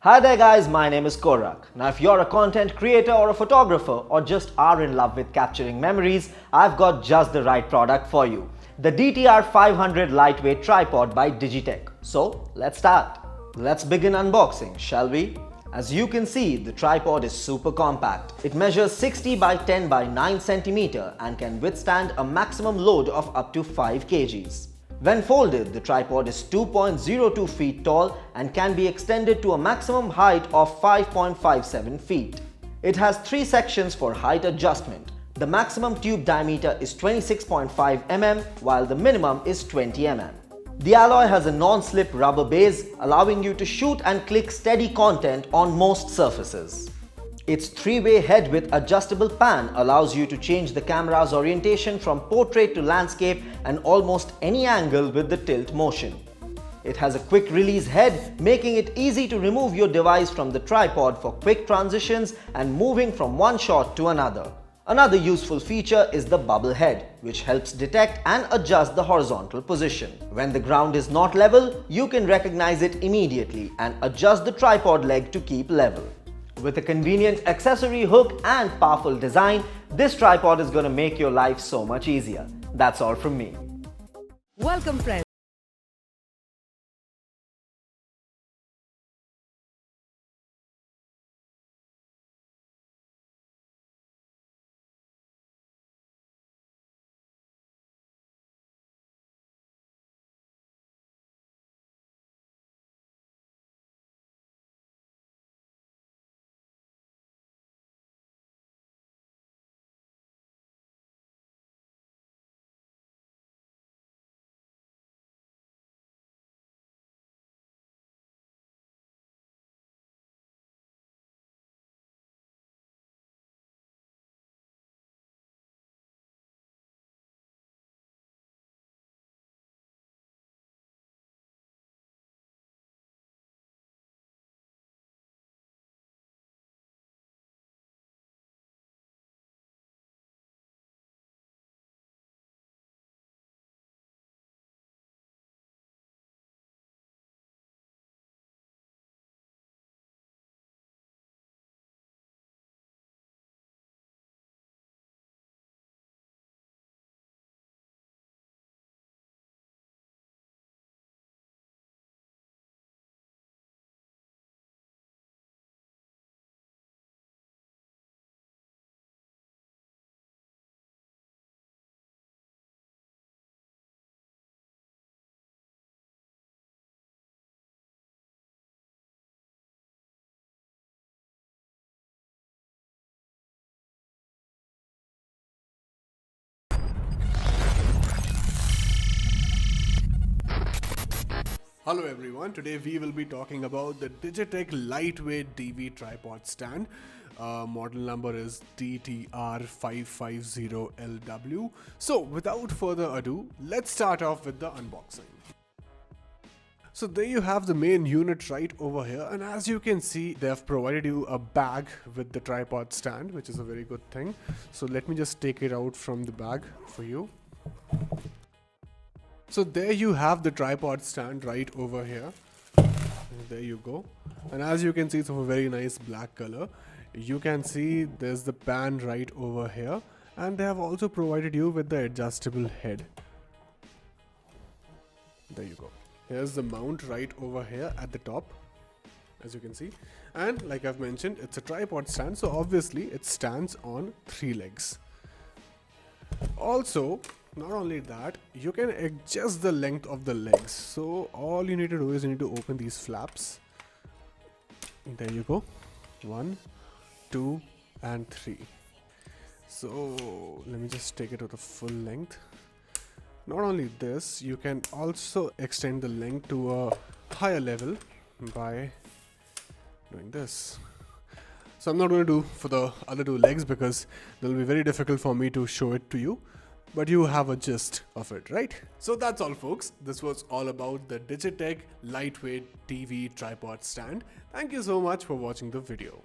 Hi there guys, my name is Korak. Now if you're a content creator or a photographer or just are in love with capturing memories, I've got just the right product for you. The DTR-550 lightweight tripod by Digitek. So let's start. Let's begin unboxing, shall we? As you can see, the tripod is super compact. It measures 60 by 10 by 9 cm and can withstand a maximum load of up to 5 kgs. When folded, the tripod is 2.02 feet tall and can be extended to a maximum height of 5.57 feet. It has 3 sections for height adjustment. The maximum tube diameter is 26.5 mm while the minimum is 20 mm. The alloy has a non-slip rubber base, allowing you to shoot and click steady content on most surfaces. Its 3-way head with adjustable pan allows you to change the camera's orientation from portrait to landscape and almost any angle with the tilt motion. It has a quick release head, making it easy to remove your device from the tripod for quick transitions and moving from one shot to another. Another useful feature is the bubble head, which helps detect and adjust the horizontal position. When the ground is not level, you can recognize it immediately and adjust the tripod leg to keep level. With a convenient accessory hook and powerful design, this tripod is going to make your life so much easier. That's all from me. Welcome friends. Hello everyone, today we will be talking about the Digitek lightweight DV tripod stand. Model number is DTR-550LW. So without further ado, let's start off with the unboxing. So there you have the main unit right over here, and as you can see, they have provided you a bag with the tripod stand, which is a very good thing. So let me just take it out from the bag for you. So there you have the tripod stand right over here. There you go. And as you can see, it's of a very nice black color. You can see there's the pan right over here. And they have also provided you with the adjustable head. There you go. Here's the mount right over here at the top, as you can see. And like I've mentioned, it's a tripod stand. So obviously it stands on 3 legs. Also, not only that, you can adjust the length of the legs. So all you need to do is you need to open these flaps. There you go. 1, 2 and 3. So let me just take it to the full length. Not only this, you can also extend the length to a higher level by doing this. So I'm not going to do for the other 2 legs because it will be very difficult for me to show it to you. But you have a gist of it, right? So that's all folks. This was all about the Digitek lightweight TV tripod stand. Thank you so much for watching the video.